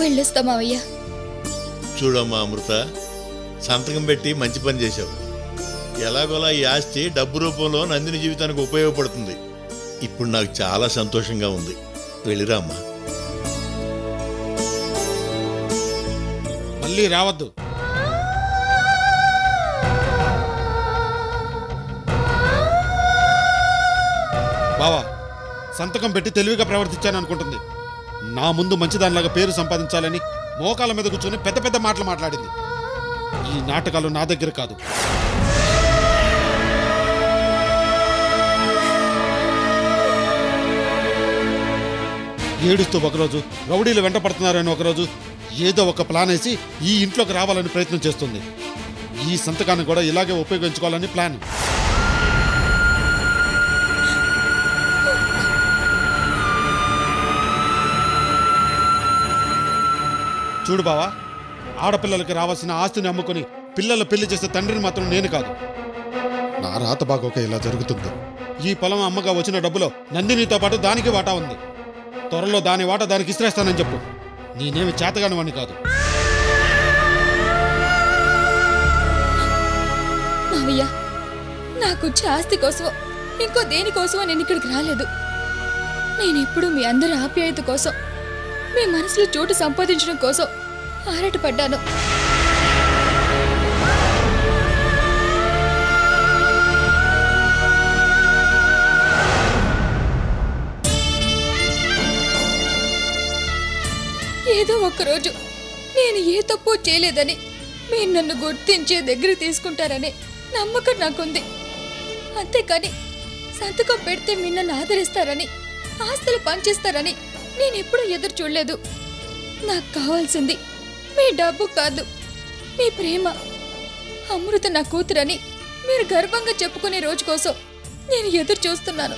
వెళ్ళొస్తా మావయ్య. చూడమ్మా అమృత, సంతకం పెట్టి మంచి పని చేశావు. ఎలాగోలా ఈ ఆస్తి డబ్బు రూపంలో నందిని జీవితానికి ఉపయోగపడుతుంది. ఇప్పుడు నాకు చాలా సంతోషంగా ఉంది. వెళ్ళిరా అమ్మా. మళ్ళీ రావద్దు. బావా, సంతకం పెట్టి తెలివిగా ప్రవర్తించాను అనుకుంటుంది. నా ముందు మంచిదానిలాగా పేరు సంపాదించాలని మోకాల మీద కూర్చొని పెద్ద పెద్ద మాటలు మాట్లాడింది. ఈ నాటకాలు నా దగ్గర కాదు. ఏడుస్తూ ఒకరోజు, రౌడీలు వెంట పడుతున్నారని ఒకరోజు, ఏదో ఒక ప్లాన్ వేసి ఈ ఇంట్లోకి రావాలని ప్రయత్నం చేస్తుంది. ఈ సంతకాన్ని కూడా ఇలాగే ఉపయోగించుకోవాలని ప్లాన్. చూడు బావా, ఆడపిల్లలకి రావాల్సిన ఆస్తిని అమ్ముకొని పిల్లల పెళ్లి చేసే తండ్రిని మాత్రం నేను కాదు. నా రాత బాగోక ఇలా జరుగుతుంది. ఈ పొలం అమ్మగా వచ్చిన డబ్బులో నందినితో పాటు దానికి వాటా ఉంది. త్వరలో దాని వాటా దానికి ఇస్తానని చెప్పు. నేనేమి చేతగాని వాడిని కాదు. మావయ్య, నాకు ఆస్తి కోసం ఇంకో దేనికోసమో నేను ఇక్కడికి రాలేదు. నేను ఎప్పుడు మీ అందరి ఆప్యాయత కోసం, మీ మనసులో చోటు సంపాదించడం కోసం ఆరాటపడ్డాను. ఏదో ఒక్కరోజు నేను ఏ తప్పు చేయలేదని మీరు నన్ను గుర్తించే దగ్గర తీసుకుంటారనే నమ్మకం నాకుంది. అంతేకాని సంతకం పెడితే మీరు నన్ను ఆదరిస్తారని, ఆస్తులు పనిచేస్తారని నేను ఎప్పుడూ ఎదురు చూడలేదు. నాకు కావాల్సింది మీ డబ్బు కాదు, మీ ప్రేమ. అమృత నా కూతురని మీరు గర్వంగా చెప్పుకునే రోజు కోసం నేను ఎదురు చూస్తున్నాను.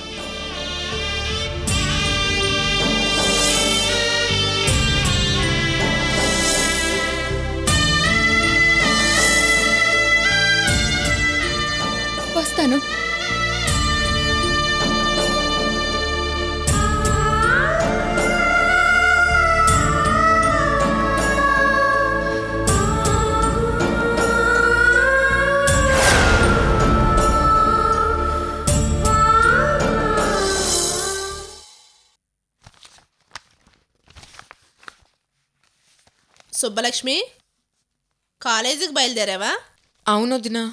వస్తాను. సుబ్బలక్ష్మి, కాలేజీకి బయలుదేరావా? అవును వదినా.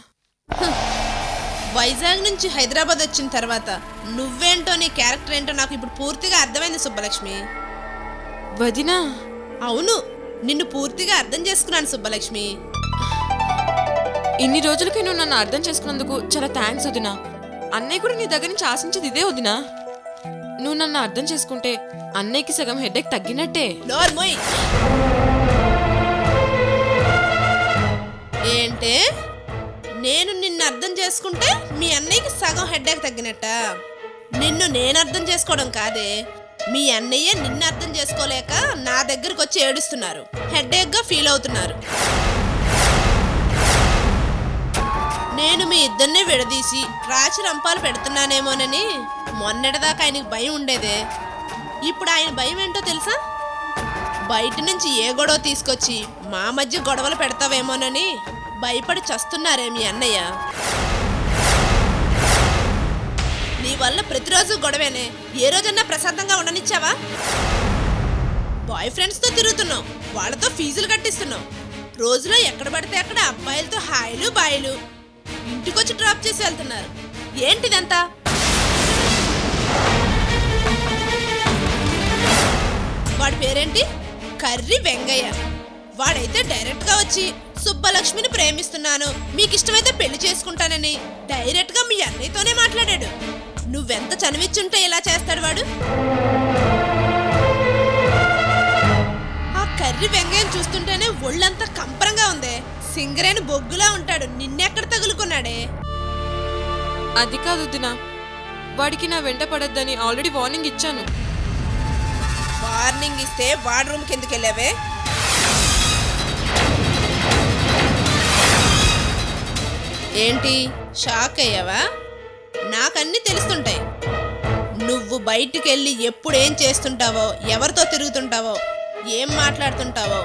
వైజాగ్ నుంచి హైదరాబాద్ వచ్చిన తర్వాత నువ్వేంటో, నీ క్యారెక్టర్ ఏంటో నాకు ఇప్పుడు పూర్తిగా అర్థమైంది సుబ్బలక్ష్మి. వదినా? అవును, నిన్ను పూర్తిగా అర్థం చేసుకున్నాను సుబ్బలక్ష్మి. ఇన్ని రోజులకి నువ్వు నన్ను అర్థం చేసుకున్నందుకు చాలా థ్యాంక్స్ వదినా. అన్నయ్య కూడా నీ దగ్గర నుంచి ఆశించేది ఇదే వదినా. నువ్వు నన్ను అర్థం చేసుకుంటే అన్నయ్యకి సగం హెడేక్ తగ్గినట్టే. నోర్మోయ్. ఏంటే, నేను నిన్ను అర్థం చేసుకుంటే మీ అన్నయ్యకి సగం హెడేక్ తగ్గినట్ట? నిన్ను నేను అర్థం చేసుకోవడం కాదే, మీ అన్నయ్య నిన్ను అర్థం చేసుకోలేక నా దగ్గరకు వచ్చి ఏడుస్తున్నారు, హెడేక్గా ఫీల్ అవుతున్నారు. నేను మీ ఇద్దరిని విడదీసి రాచి రంపాలు పెడుతున్నానేమోనని మొన్నటిదాకా ఆయనకి భయం ఉండేదే. ఇప్పుడు ఆయన భయం ఏంటో తెలుసా? బయట నుంచి ఏ గొడవ తీసుకొచ్చి మా మధ్య గొడవలు పెడతావేమోనని భయపడి చస్తున్నారే మీ అన్నయ్య. నీ వల్ల ప్రతిరోజు గొడవేనే. ఏ రోజన్నా ప్రశాంతంగా ఉండనిచ్చావా? బాయ్ ఫ్రెండ్స్తో తిరుగుతున్నావు, వాళ్ళతో ఫీజులు కట్టిస్తున్నావు, రోజులో ఎక్కడ పడితే అక్కడ అబ్బాయిలతో హాయిలు బాయిలు, ఇంటికొచ్చి డ్రాప్ చేసి వెళ్తున్నారు. ఏంటిదంతా? వాడి పేరేంటి? కర్రి వెంగయ్య. వాడైతే డైరెక్ట్గా వచ్చి సుబ్బలక్ష్మిని ప్రేమిస్తున్నాను, మీకు ఇష్టమైతే పెళ్లి చేసుకుంటానని డైరెక్ట్గా మీ అన్నయ్యతోనే మాట్లాడాడు. నువ్వెంత చనివిచ్చుంటే ఇలా చేస్తాడు వాడు? ఆ కర్రి వెంగయ్యని చూస్తుంటేనే ఒళ్ళంతా కంపరంగా ఉందే. సింగరేణి బొగ్గులా ఉంటాడు, నిన్నెక్కడ తగులుకున్నాడే? అది కాదు వదినా, వాడికి నా వెంట పడద్దని ఆల్రెడీ వార్నింగ్ ఇచ్చాను. వార్నింగ్ ఇస్తే వాడి రూమ్కి ఎందుకు వెళ్ళావే? ఏంటి షాక్ అయ్యావా? నాకన్నీ తెలుస్తుంటాయి. నువ్వు బయటికి వెళ్ళి ఎప్పుడు ఏం చేస్తుంటావో, ఎవరితో తిరుగుతుంటావో ఏం మాట్లాడుతుంటావో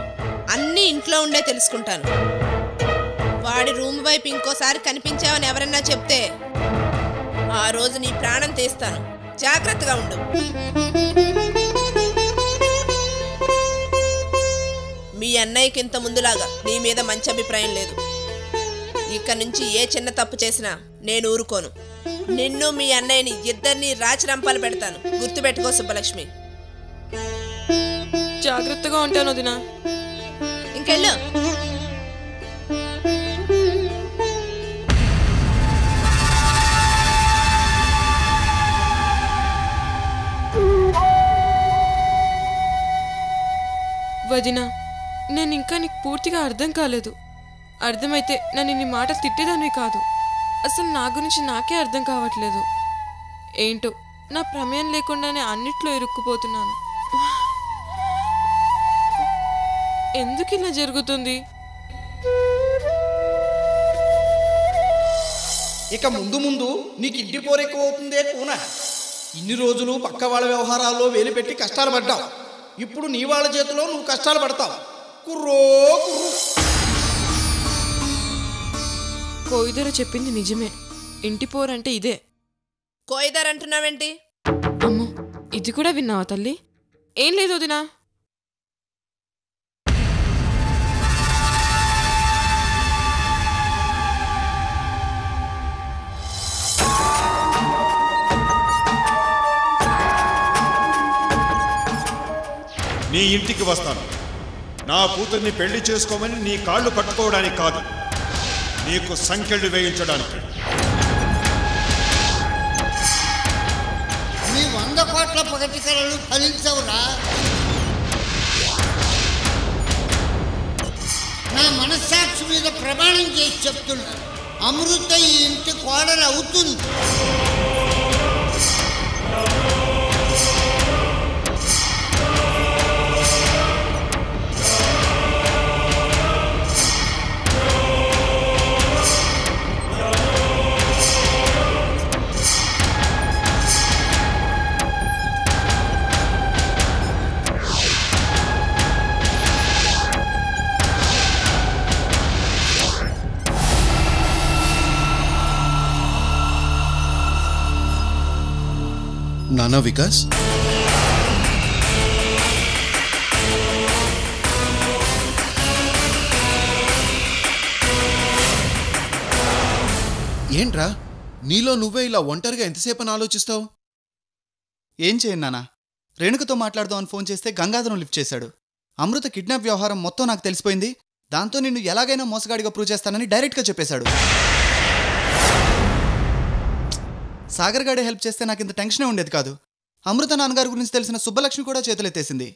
అన్నీ ఇంట్లో ఉండే తెలుసుకుంటాను. వాడి రూమ్ వైపు ఇంకోసారి కనిపించావని ఎవరన్నా చెప్తే ఆ రోజు నీ ప్రాణం తీస్తాను. జాగ్రత్తగా ఉండు. మీ అన్నయ్యకి ఇంత ముందులాగా నీ మీద మంచి అభిప్రాయం లేదు. ఇక నుంచి ఏ చిన్న తప్పు చేసినా నేను ఊరుకోను. నిన్ను మీ అన్నయ్యని ఇద్దరిని రాచిరంపాలు పెడతాను. గుర్తుపెట్టుకో సుబ్బలక్ష్మి. జాగ్రత్తగా ఉంటాను వదినా. ఇంకెళ్ళు. వదినా, నేను ఇంకా నీకు పూర్తిగా అర్థం కాలేదు. అర్థమైతే నన్ను ఇన్ని మాటలు తిట్టేదానివి కాదు. అసలు నా గురించి నాకే అర్థం కావట్లేదు. ఏంటో నా ప్రమేయం లేకుండానే అన్నిట్లో ఇరుక్కుపోతున్నాను. ఎందుకు ఇలా జరుగుతుంది? ఇక ముందు ముందు నీకు ఇంటి పోరెక్కువ అవుతుందే కూన. ఇన్ని రోజులు పక్క వాళ్ళ వ్యవహారాల్లో వేలు పెట్టి కష్టాలు పడ్డావు. ఇప్పుడు నీ వాళ్ళ చేతిలో నువ్వు కష్టాలు పడతావు. కుర్రో కుర్రు. కోయిదర చెప్పింది నిజమే. ఇంటి పోరంటే ఇదే. కోయిదర్ అంటున్నావేంటి? అమ్మో, ఇది కూడా విన్నావా తల్లి? ఏం లేదు వదినా. నీ ఇంటికి వస్తాను. నా కూతుర్ని పెళ్లి చేసుకోమని నీ కాళ్ళు పట్టుకోవడానికి కాదు, నీకు సంకెళ్ళు వేయించడానికి. నీ 100 కోట్ల పగటికరలు ఫలించవురా. నా మనస్సాక్షి మీద ప్రమాణం చేసి చెప్తున్నా, అమృత ఈ ఇంటి కోడలు అవుతుంది. నానా వికాస్, ఏంట్రా నీలో నువ్వే ఇలా ఒంటరిగా ఎంతసేపని ఆలోచిస్తావు? ఏం చేయను నాన్న. రేణుకతో మాట్లాడదామని ఫోన్ చేస్తే గంగాధరం లిఫ్ట్ చేశాడు. అమృత కిడ్నాప్ వ్యవహారం మొత్తం నాకు తెలిసిపోయింది. దాంతో నిన్ను ఎలాగైనా మోసగాడిగా ప్రూవ్ చేస్తానని డైరెక్ట్గా చెప్పేశాడు. సాగర్ గాడే హెల్ప్ చేస్తే నాకు ఇంత టెన్షనే ఉండేది కాదు. అమృత నాన్నగారి గురించి తెలిసిన సుబ్బలక్ష్మి కూడా చేతులెత్తేసింది.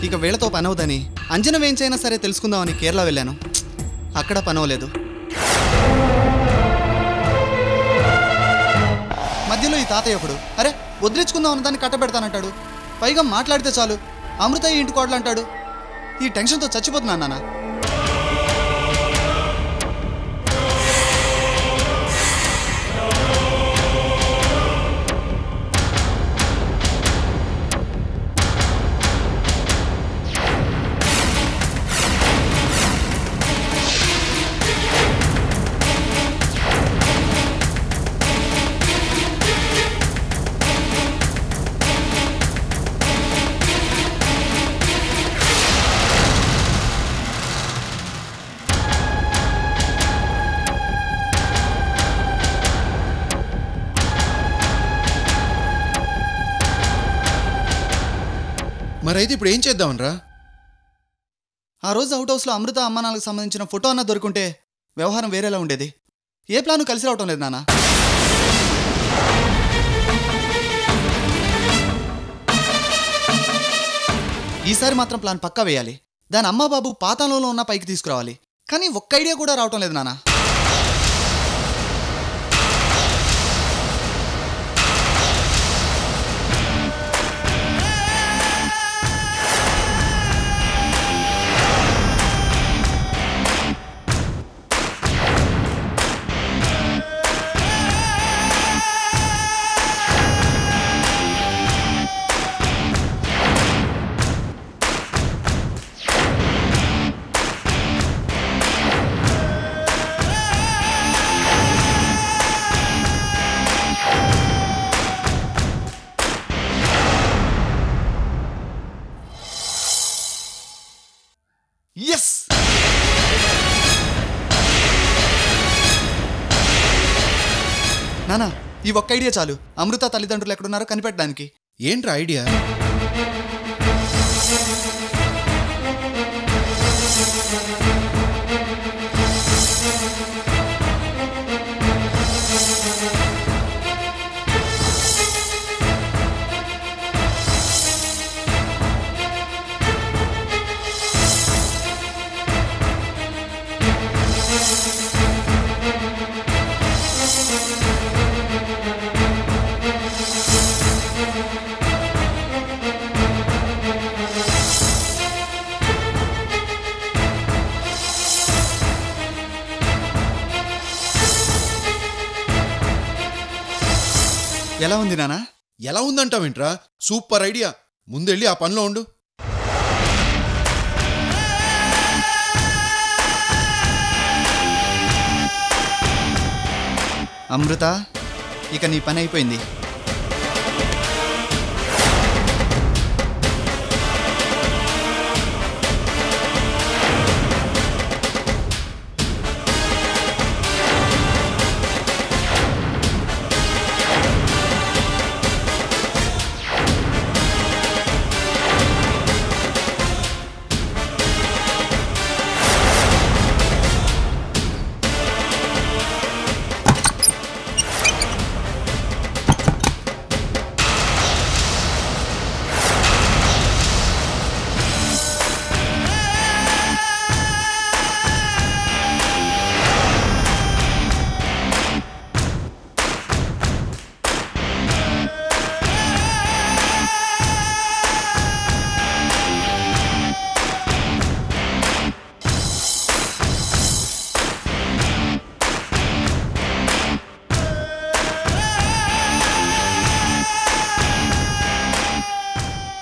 ఇక వీళ్లతో పనవదని అంజన వేయించైనా సరే తెలుసుకుందామని కేరళ వెళ్ళాను. అక్కడ పనవలేదు. మధ్యలో ఈ తాతయ్య ఒకడు, అరే వదిలించుకుందాం అన్న దాన్ని కట్టబెడతానంటాడు. పైగా మాట్లాడితే చాలు అమృత ఈ ఇంటి కోడలు అంటాడు. ఈ టెన్షన్తో చచ్చిపోతున్నాను నాన్న. మరైతే ఇప్పుడు ఏం చేద్దామనరా? ఆ రోజు అవుట్ హౌస్లో అమృత అమ్మానాలకు సంబంధించిన ఫోటో అన్న దొరుకుంటే వ్యవహారం వేరేలా ఉండేది. ఏ ప్లాను కలిసి రావటం లేదు నాన్న. ఈసారి మాత్రం ప్లాన్ పక్కా వేయాలి. దాని అమ్మ బాబు పాతాళంలో ఉన్న పైకి తీసుకురావాలి. కానీ ఒక్క ఐడియా కూడా రావటం లేదు నాన్న. నానా ఈ ఒక్క ఐడియా చాలు అమృత తల్లిదండ్రులు ఎక్కడున్నారో కనిపెట్టడానికి. ఏంట్రా ఐడియా? ఎలా ఉంది నానా? ఎలా ఉందంటావేంట్రా? Super idea. ముందెళ్ళి ఆ పనిలో ఉండు. అమృత, ఇక నీ పని అయిపోయింది.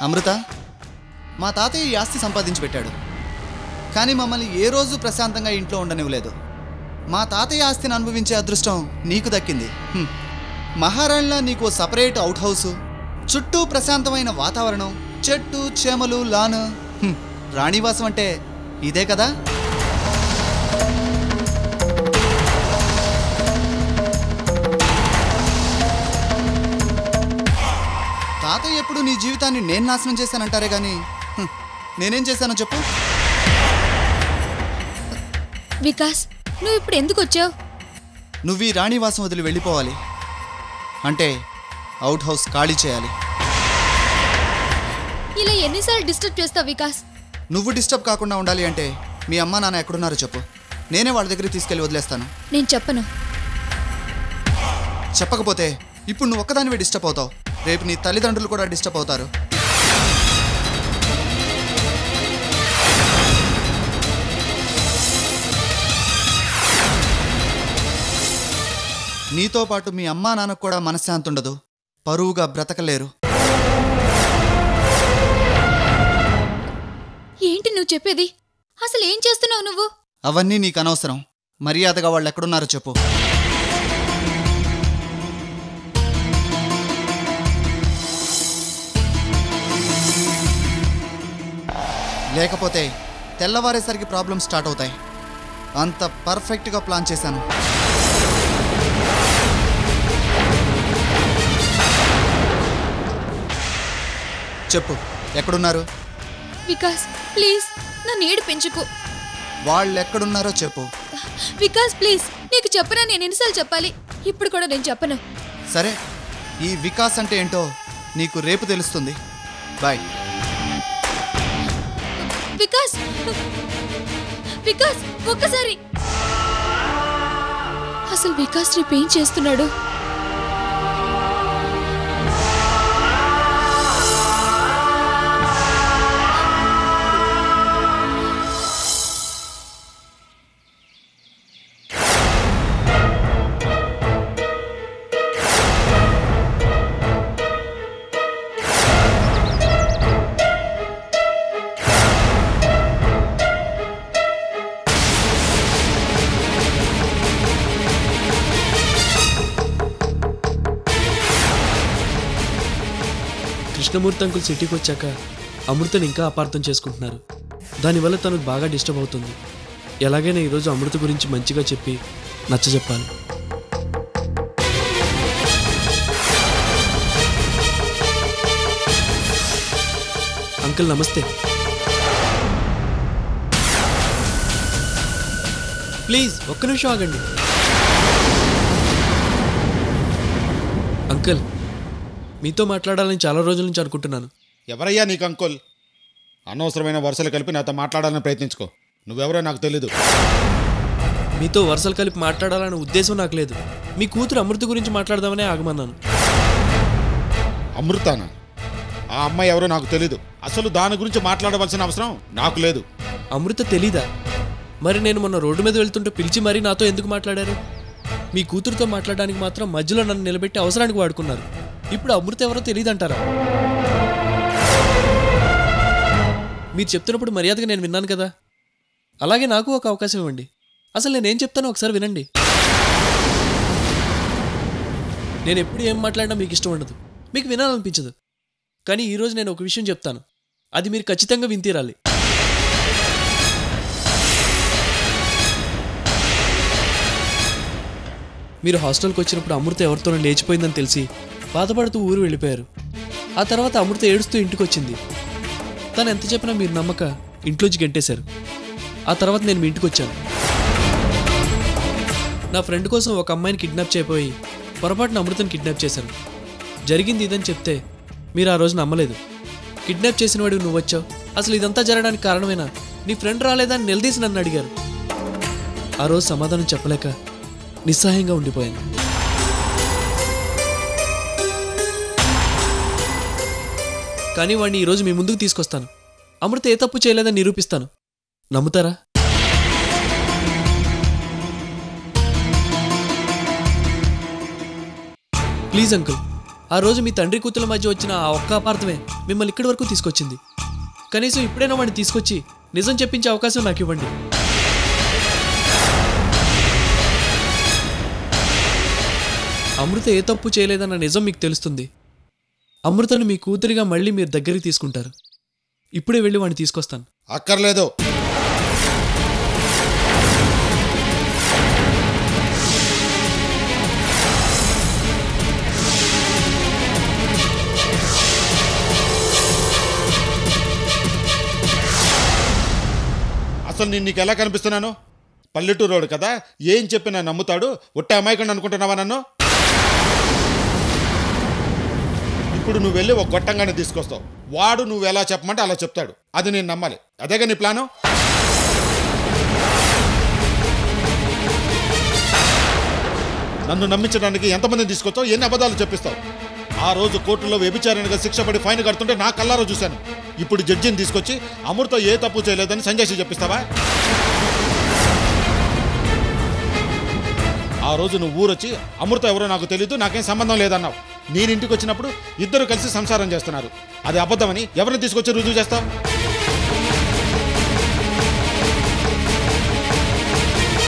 అమృత, మా తాతయ్య ఈ ఆస్తి సంపాదించి పెట్టాడు, కానీ మమ్మల్ని ఏ రోజు ప్రశాంతంగా ఇంట్లో ఉండనివ్వలేదు. మా తాతయ్య ఆస్తిని అనుభవించే అదృష్టం నీకు దక్కింది. మహారాణిలా నీకు సపరేట్ అవుట్ హౌసు, చుట్టూ ప్రశాంతమైన వాతావరణం, చెట్టు చేమలు, లాను. రాణివాసం అంటే ఇదే కదా? తాతయ్య ఎప్పుడు నీ జీవితాన్ని నేను నాశనం చేశానంటారే కానీ నేనేం చేశానో చెప్పు. వికాస్, నువ్వు ఇప్పుడు ఎందుకు వచ్చావు? నువ్వు ఈ రాణివాసం వదిలి వెళ్ళిపోవాలి అంటే అవుట్ హౌస్ ఖాళీ చేయాలి. ఇలా ఎన్నిసార్లు డిస్టర్బ్ చేస్తావు వికాస్? నువ్వు డిస్టర్బ్ కాకుండా ఉండాలి అంటే మీ అమ్మ నాన్న ఎక్కడున్నారో చెప్పు, నేనే వాళ్ళ దగ్గరికి తీసుకెళ్ళి వదిలేస్తాను. నేను చెప్పను. చెప్పకపోతే ఇప్పుడు నువ్వు ఒక్కదానివే డిస్టర్బ్ అవుతావు, రేపు నీ తల్లిదండ్రులు కూడా డిస్టర్బ్ అవుతారు. నీతో పాటు మీ అమ్మా నాన్నకు కూడా మనశ్శాంతి ఉండదు, పరువుగా బ్రతకలేరు. ఏంటి నువ్వు చెప్పేది? అసలు ఏం చేస్తున్నావు నువ్వు? అవన్నీ నీకు అనవసరం. మర్యాదగా వాళ్ళు ఎక్కడున్నారో చెప్పు. లేకపోతే తెల్లవారేసరికి ప్రాబ్లమ్స్ స్టార్ట్ అవుతాయి. అంత పర్ఫెక్ట్గా ప్లాన్ చేశాను. చెప్పు, ఎక్కడున్నారు? వికాస్ ప్లీజ్ నన్ను ఏడిపించుకు. వాళ్ళు ఎక్కడున్నారో చెప్పు. వికాస్ ప్లీజ్, నీకు చెప్పనా? నేను ఎన్నిసార్లు చెప్పాలి? ఇప్పుడు కూడా నేను చెప్పను. సరే, ఈ వికాస్ అంటే ఏంటో నీకు రేపు తెలుస్తుంది. బాయ్. వికాస్, వికాస్ ఒక్కసారి. అసలు వికాస్ రేపు ఏం చేస్తున్నాడు? కృష్ణమూర్తి అంకుల్ సిటీకి వచ్చాక అమృతని ఇంకా అపార్థం చేసుకుంటున్నారు. దానివల్ల తనకు బాగా డిస్టర్బ్ అవుతుంది. ఎలాగైనా ఈరోజు అమృత గురించి మంచిగా చెప్పి నచ్చజెప్పాలి. అంకుల్ నమస్తే. ప్లీజ్ ఒక్క నిమిషం ఆగండి. అంకుల్, మీతో మాట్లాడాలని చాలా రోజుల నుంచి అనుకుంటున్నాను. ఎవరయ్యా నీకు అంకుల్? అనవసరమైన వరుసలు కలిపి నాతో మాట్లాడాలని ప్రయత్నించుకో. నువ్వెవరో నాకు తెలీదు. మీతో వరుసలు కలిపి మాట్లాడాలనే ఉద్దేశం నాకు లేదు. మీ కూతురు అమృత గురించి మాట్లాడదామనే ఆగమన్నాను. అమృతానా? ఆ అమ్మాయి ఎవరో నాకు తెలీదు. అసలు దాని గురించి మాట్లాడవలసిన అవసరం నాకు లేదు. అమృత తెలీదా? మరి నేను మొన్న రోడ్డు మీద వెళ్తుంటే పిలిచి మరీ నాతో ఎందుకు మాట్లాడారు? మీ కూతురుతో మాట్లాడడానికి మాత్రం మధ్యలో నన్ను నిలబెట్టి అవసరానికి వాడుకున్నారు. ఇప్పుడు అమృత ఎవరో తెలియదంటారా? మీరు చెప్తున్నప్పుడు మర్యాదగా నేను విన్నాను కదా, అలాగే నాకు ఒక అవకాశం ఇవ్వండి. అసలు నేనేం చెప్తానో ఒకసారి వినండి. నేను ఎప్పుడు ఏం మాట్లాడినా మీకు ఇష్టం ఉండదు, మీకు వినాలనిపించదు. కానీ ఈరోజు నేను ఒక విషయం చెప్తాను, అది మీరు ఖచ్చితంగా వింతీరాలి. మీరు హాస్టల్కి వచ్చినప్పుడు అమృత ఎవరితోనో లేచిపోయిందని తెలిసి బాధపడుతూ ఊరు వెళ్ళిపోయారు. ఆ తర్వాత అమృత ఏడుస్తూ ఇంటికి వచ్చింది. తను ఎంత చెప్పినా మీరు నమ్మక ఇంట్లోంచి గెంటేశారు. ఆ తర్వాత నేను మీ ఇంటికి వచ్చాను. నా ఫ్రెండ్ కోసం ఒక అమ్మాయిని కిడ్నాప్ చేయబోయి పొరపాటున అమృతని కిడ్నాప్ చేశాను. జరిగింది ఇదని చెప్తే మీరు ఆ రోజు నమ్మలేదు. కిడ్నాప్ చేసిన వాడివి నువ్వు వచ్చావు, అసలు ఇదంతా జరగడానికి కారణమేనా, నీ ఫ్రెండ్ రాలేదా అని నిలదీసి నన్ను అడిగారు. ఆ రోజు సమాధానం చెప్పలేక నిస్సహాయంగా ఉండిపోయాను. కానీ వాడిని ఈరోజు మీ ముందుకు తీసుకొస్తాను. అమృత ఏ తప్పు చేయలేదని నిరూపిస్తాను. నమ్ముతారా? ప్లీజ్ అంకుల్, ఆ రోజు మీ తండ్రి కూతుల మధ్య వచ్చిన ఆ ఒక్క అపార్థమే మిమ్మల్ని ఇక్కడి వరకు తీసుకొచ్చింది. కనీసం ఇప్పుడైనా వాడిని తీసుకొచ్చి నిజం చెప్పించే అవకాశం నాకు ఇవ్వండి. అమృత ఏ తప్పు చేయలేదన్న నిజం మీకు తెలుస్తుంది. అమృతను మీ కూతురిగా మళ్ళీ మీరు దగ్గరికి తీసుకుంటారు. ఇప్పుడే వెళ్ళి వాడిని తీసుకొస్తాను. అక్కర్లేదు. అసలు నేను నీకు ఎలా కనిపిస్తున్నాను? పల్లెటూరోడు కదా, ఏం చెప్పినా నమ్ముతాడు. ఒట్టే అమాయకుండా అనుకుంటున్నావా నన్ను? ఇప్పుడు నువ్వు వెళ్ళి ఒక గొట్టంగానే తీసుకొస్తావు. వాడు నువ్వు ఎలా చెప్పమంటే అలా చెప్తాడు. అది నేను నమ్మాలి. అదేగా నీ ప్లాను? నన్ను నమ్మించడానికి ఎంతమందిని తీసుకొస్తావు? ఎన్ని అబద్ధాలు చెప్పిస్తావు? ఆ రోజు కోర్టులో వ్యభిచారణగా శిక్ష పడి ఫైన్ కడుతుంటే నా కళ్ళారో చూశాను. ఇప్పుడు జడ్జిని తీసుకొచ్చి అమృత ఏ తప్పు చేయలేదని సంజయ్ చెప్పిస్తావా? ఆ రోజు నువ్వు ఊరొచ్చి అమృత ఎవరో నాకు తెలీదు, నాకేం సంబంధం లేదన్నావు. నేను ఇంటికి వచ్చినప్పుడు ఇద్దరు కలిసి సంసారం చేస్తున్నారు. అది అబద్ధమని ఎవరిని తీసుకొచ్చి రుజువు చేస్తావు?